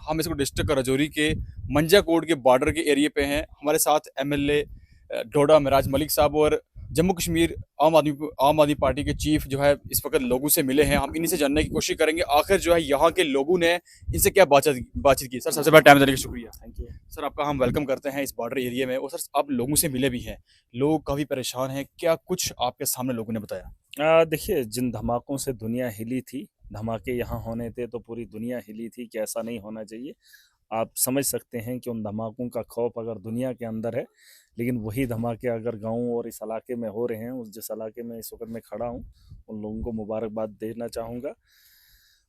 हम इसको डिस्ट्रिक्ट राजौरी के मंजाकोट के बॉर्डर के एरिया पे हैं। हमारे साथ एमएलए डोडा मिराज मलिक साहब और जम्मू कश्मीर आम आदमी पार्टी के चीफ जो है इस वक्त लोगों से मिले हैं। हम इन्हीं से जानने की कोशिश करेंगे आखिर जो है यहाँ के लोगों ने इनसे क्या बातचीत बातचीत की। सर, सबसे पहले टाइम देने का शुक्रिया। Thank you. सर, आपका हम वेलकम करते हैं इस बॉर्डर एरिया में। और सर, आप लोगों से मिले भी हैं, लोग काफ़ी परेशान हैं, क्या कुछ आपके सामने लोगों ने बताया? देखिए, जिन धमाकों से दुनिया हिली थी, धमाके यहाँ होने थे तो पूरी दुनिया हिली थी कि ऐसा नहीं होना चाहिए। आप समझ सकते हैं कि उन धमाकों का खौफ अगर दुनिया के अंदर है, लेकिन वही धमाके अगर गाँव और इस इलाके में हो रहे हैं, उस जिस इलाके में इस वक्त मैं खड़ा हूँ, उन लोगों को मुबारकबाद देना चाहूँगा।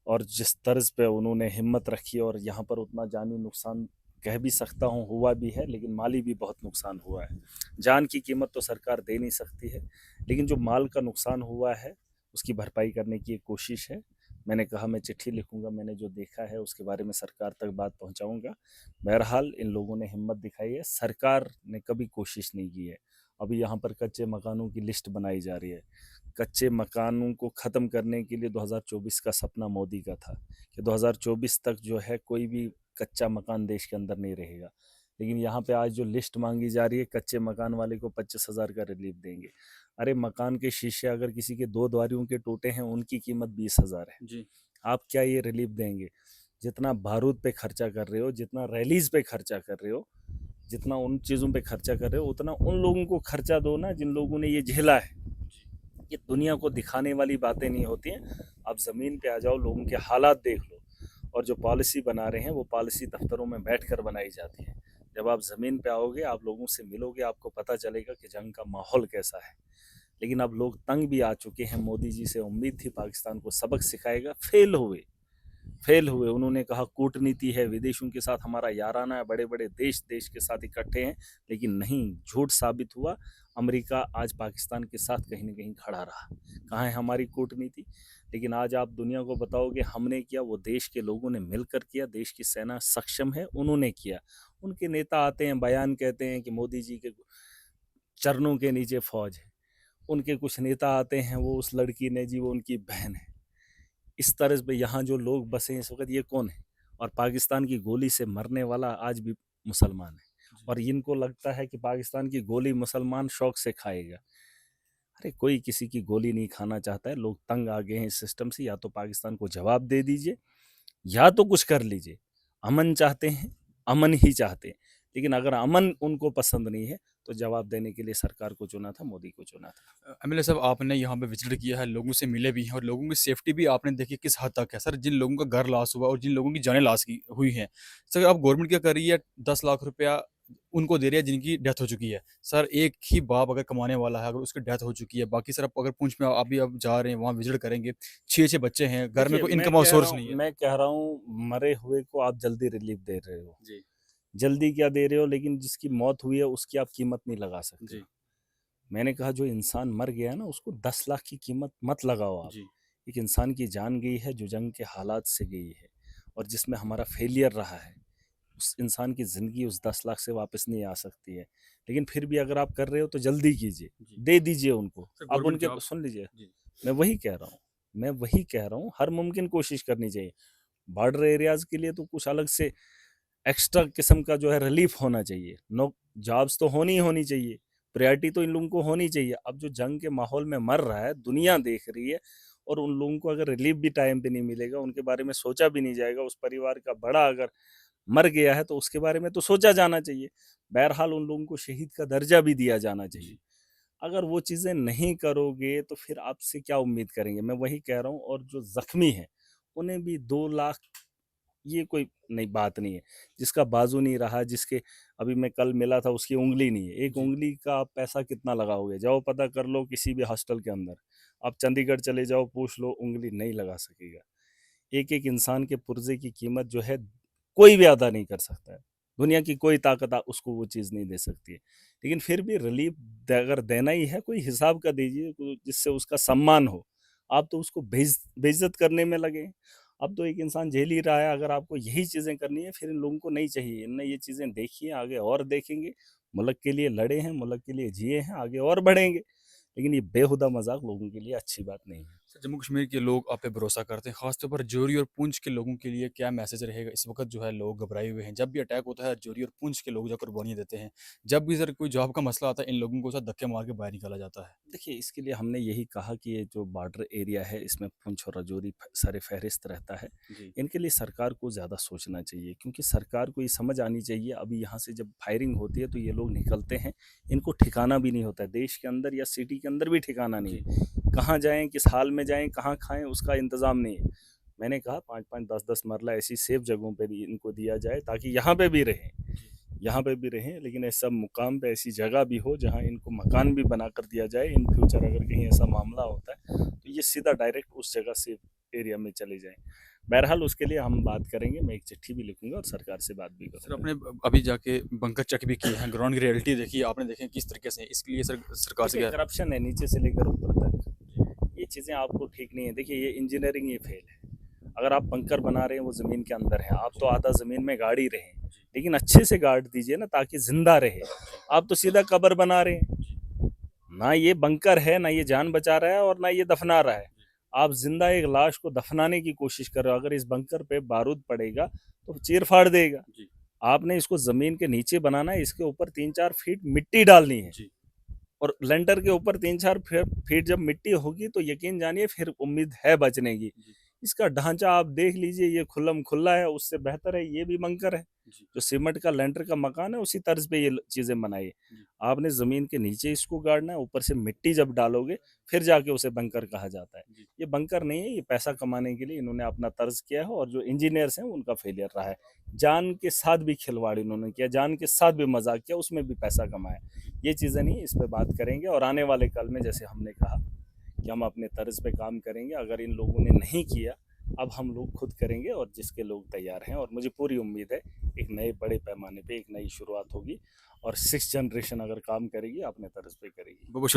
और जिस तर्ज पे उन्होंने हिम्मत रखी और यहाँ पर उतना जानी नुकसान कह भी सकता हूँ हुआ भी है, लेकिन माली भी बहुत नुकसान हुआ है। जान की कीमत तो सरकार दे नहीं सकती है, लेकिन जो माल का नुकसान हुआ है उसकी भरपाई करने की एक कोशिश है। मैंने कहा मैं चिट्ठी लिखूंगा, मैंने जो देखा है उसके बारे में सरकार तक बात पहुंचाऊंगा। बहरहाल इन लोगों ने हिम्मत दिखाई है, सरकार ने कभी कोशिश नहीं की है। अभी यहाँ पर कच्चे मकानों की लिस्ट बनाई जा रही है। कच्चे मकानों को ख़त्म करने के लिए 2024 का सपना मोदी का था कि 2024 तक जो है कोई भी कच्चा मकान देश के अंदर नहीं रहेगा। लेकिन यहाँ पे आज जो लिस्ट मांगी जा रही है, कच्चे मकान वाले को 25,000 का रिलीफ देंगे। अरे मकान के शीशे अगर किसी के दो द्वारियों के टूटे हैं, उनकी कीमत 20,000 है। जी। आप क्या ये रिलीफ देंगे? जितना बारूद पे खर्चा कर रहे हो, जितना रैलीज पे खर्चा कर रहे हो, जितना उन चीज़ों पे खर्चा कर रहे हो, उतना उन लोगों को खर्चा दो ना जिन लोगों ने ये झेला है। ये दुनिया को दिखाने वाली बातें नहीं होती हैं। आप ज़मीन पे आ जाओ, लोगों के हालात देख लो। और जो पॉलिसी बना रहे हैं वो पॉलिसी दफ्तरों में बैठकर बनाई जाती है। जब आप ज़मीन पे आओगे, आप लोगों से मिलोगे, आपको पता चलेगा कि जंग का माहौल कैसा है। लेकिन अब लोग तंग भी आ चुके हैं। मोदी जी से उम्मीद थी पाकिस्तान को सबक सिखाएगा, फेल हुए। उन्होंने कहा कूटनीति है, विदेशों के साथ हमारा याराना है, बड़े बड़े देश देश के साथ इकट्ठे हैं, लेकिन नहीं, झूठ साबित हुआ। अमेरिका आज पाकिस्तान के साथ कहीं ना कहीं खड़ा रहा। कहाँ है हमारी कूटनीति? लेकिन आज आप दुनिया को बताओगे हमने किया, वो देश के लोगों ने मिलकर किया। देश की सेना सक्षम है, उन्होंने किया। उनके नेता आते हैं, बयान कहते हैं कि मोदी जी के चरणों के नीचे फौज है। उनके कुछ नेता आते हैं, वो उस लड़की ने जी वो उनकी बहन है। इस तरह पे यहाँ जो लोग बसे हैं इस वक्त, ये कौन है? और पाकिस्तान की गोली से मरने वाला आज भी मुसलमान है। और इनको लगता है कि पाकिस्तान की गोली मुसलमान शौक से खाएगा। अरे कोई किसी की गोली नहीं खाना चाहता है। लोग तंग आ गए हैं इस सिस्टम से। या तो पाकिस्तान को जवाब दे दीजिए, या तो कुछ कर लीजिए। अमन चाहते हैं, अमन ही चाहते हैं। लेकिन अगर अमन उनको पसंद नहीं है तो जवाब देने के लिए सरकार को चुना था, मोदी को चुना था। एमएलए साहब, आपने यहाँ पे विजिट किया है, लोगों से मिले भी हैं और लोगों की सेफ्टी भी आपने देखी किस हद तक है। सर, जिन लोगों का घर लॉस हुआ और जिन लोगों की जानें लॉस की हुई हैं, सर अब गवर्नमेंट क्या कर रही है? 10 लाख रुपया उनको दे रही है जिनकी डेथ हो चुकी है। सर, एक ही बाप अगर कमाने वाला है, अगर उसकी डेथ हो चुकी है, बाकी सर आप अगर पुंछ में अभी आप जा रहे हैं, वहाँ विजिट करेंगे, 6-6 बच्चे हैं, घर में देखिए, कोई इनकम और सोर्स नहीं है। मैं कह रहा हूँ मरे हुए को आप जल्दी रिलीफ दे रहे हो। जी। जल्दी क्या दे रहे हो, लेकिन जिसकी मौत हुई है उसकी आप कीमत नहीं लगा सकते हो। जी। मैंने कहा जो इंसान मर गया है ना, उसको 10 लाख की कीमत मत लगाओ आप। जी। एक इंसान की जान गई है जो जंग के हालात से गई है और जिसमें हमारा फेलियर रहा है। उस इंसान की ज़िंदगी उस 10 लाख से वापस नहीं आ सकती है। लेकिन फिर भी अगर आप कर रहे हो तो जल्दी कीजिए, जी। दे दीजिए उनको। सर, अब गवर्नमेंट उनके जॉब। सुन लीजिए, जी। मैं वही कह रहा हूँ मैं वही कह रहा हूँ, हर मुमकिन कोशिश करनी चाहिए। बॉर्डर एरियाज़ के लिए तो कुछ अलग से एक्स्ट्रा किस्म का जो है रिलीफ होना चाहिए। नो, जॉब्स तो होनी ही होनी चाहिए। प्रायोरिटी तो इन लोगों को होनी चाहिए। अब जो जंग के माहौल में मर रहा है, दुनिया देख रही है, और उन लोगों को अगर रिलीफ भी टाइम पे नहीं मिलेगा, उनके बारे में सोचा भी नहीं जाएगा। उस परिवार का बड़ा अगर मर गया है तो उसके बारे में तो सोचा जाना चाहिए। बहरहाल उन लोगों को शहीद का दर्जा भी दिया जाना चाहिए। जी। अगर वो चीज़ें नहीं करोगे तो फिर आपसे क्या उम्मीद करेंगे? मैं वही कह रहा हूँ। और जो ज़ख्मी हैं, उन्हें भी 2 लाख, ये कोई नई बात नहीं है। जिसका बाजू नहीं रहा, जिसके अभी मैं कल मिला था उसकी ऊँगली नहीं है। एक जी। ऊँगली का आप पैसा कितना लगाओगे? जाओ पता कर लो किसी भी हॉस्टल के अंदर। आप चंडीगढ़ चले जाओ, पूछ लो, ऊँगली नहीं लगा सकेगा। एक-एक इंसान के पुर्ज़े की कीमत जो है कोई भी अदा नहीं कर सकता है। दुनिया की कोई ताकत उसको वो चीज़ नहीं दे सकती है। लेकिन फिर भी रिलीफ़ अगर देना ही है, कोई हिसाब का दीजिए जिससे उसका सम्मान हो। आप तो उसको बेइज़्ज़त करने में लगे हैं। अब तो एक इंसान झेल ही रहा है। अगर आपको यही चीज़ें करनी है, फिर इन लोगों को नहीं चाहिए। इनने ये चीज़ें देखी हैं, आगे और देखेंगे। मुल्क के लिए लड़े हैं, मुल्क के लिए जिए हैं, आगे और बढ़ेंगे। लेकिन ये बेहुदा मज़ाक लोगों के लिए अच्छी बात नहीं है। जम्मू कश्मीर के लोग आप पे भरोसा करते हैं, खासतौर पर जोरी और पूंछ के लोगों के लिए क्या मैसेज रहेगा? इस वक्त जो है लोग घबराए हुए हैं, जब भी अटैक होता है जोरी और पूंछ के लोग जो कुर्बानियाँ देते हैं, जब भी सर कोई जॉब का मसला आता है इन लोगों को सर धक्के मार के बाहर निकाला जाता है। देखिए, इसके लिए हमने यही कहा कि ये जो बॉर्डर एरिया है, इसमें पुंछ और राजौरी सर-ए-फ़हरिस्त रहता है। जी। इनके लिए सरकार को ज़्यादा सोचना चाहिए, क्योंकि सरकार को ये समझ आनी चाहिए, अभी यहाँ से जब फायरिंग होती है तो ये लोग निकलते हैं, इनको ठिकाना भी नहीं होता है, देश के अंदर या सिटी के अंदर भी ठिकाना नहीं जी। है। कहाँ जाएँ, किस हाल में जाएँ, कहाँ खाएँ, उसका इंतज़ाम नहीं है। मैंने कहा 5-5, 10-10 मरला ऐसी सेफ जगहों पे भी इनको दिया जाए, ताकि यहाँ पे भी रहें। जी। यहाँ पे भी रहें, लेकिन ऐसा मुकाम पे ऐसी जगह भी हो जहाँ इनको मकान भी बना कर दिया जाए। इन फ्यूचर अगर कहीं ऐसा मामला होता है तो ये सीधा डायरेक्ट उस जगह से एरिया में चले जाएं। बहरहाल उसके लिए हम बात करेंगे, मैं एक चिट्ठी भी लिखूंगा और सरकार से बात भी सर करूंगा। आपने अभी जाके बंकर चेक भी किए हैं, ग्राउंड की रियलिटी देखी है, आपने देखे हैं किस तरीके से है। इसके लिए सर सरकार से देखिए, क्या करप्शन है नीचे से लेकर ऊपर तक, ये चीज़ें आपको ठीक नहीं है। देखिए, ये इंजीनियरिंग ये फेल है। अगर आप बंकर बना रहे हैं, वो ज़मीन के अंदर है, आप तो आधा ज़मीन में गाड़ ही रहे हैं, लेकिन अच्छे से गाड़ दीजिए ना, ताकि ज़िंदा रहे। आप तो सीधा कब्र बना रहे हैं। ना ये बंकर है, ना ये जान बचा रहा है और ना ये दफना रहा है। आप ज़िंदा एक लाश को दफनाने की कोशिश कर रहे हो। अगर इस बंकर पे बारूद पड़ेगा तो चीर-फाड़ देगा। जी। आपने इसको ज़मीन के नीचे बनाना है, इसके ऊपर 3-4 फीट मिट्टी डालनी है। जी। और लेंटर के ऊपर 3-4 फीट जब मिट्टी होगी तो यकीन जानिए फिर उम्मीद है बचने की। जी। इसका ढांचा आप देख लीजिए, ये खुल्लम खुल्ला है, उससे बेहतर है ये भी बंकर है। जी। जो सीमेंट का लेंटर का मकान है उसी तर्ज पे ये चीज़ें बनाई। जी। आपने ज़मीन के नीचे इसको गाड़ना है, ऊपर से मिट्टी जब डालोगे फिर जाके उसे बंकर कहा जाता है। जी। ये बंकर नहीं है, ये पैसा कमाने के लिए इन्होंने अपना तर्ज किया है और जो इंजीनियर्स हैं उनका फेलियर रहा है। जान के साथ भी खिलवाड़ इन्होंने किया, जान के साथ भी मज़ाक किया, उसमें भी पैसा कमाया। ये चीज़ें नहीं, इस पे बात करेंगे और आने वाले कल में जैसे हमने कहा कि हम अपने तर्ज पे काम करेंगे। अगर इन लोगों ने नहीं किया, अब हम लोग खुद करेंगे और जिसके लोग तैयार हैं, और मुझे पूरी उम्मीद है एक नए बड़े पैमाने पे एक नई शुरुआत होगी और 6th जनरेशन अगर काम करेगी अपने तर्ज पे करेगी। बहुत-बहुत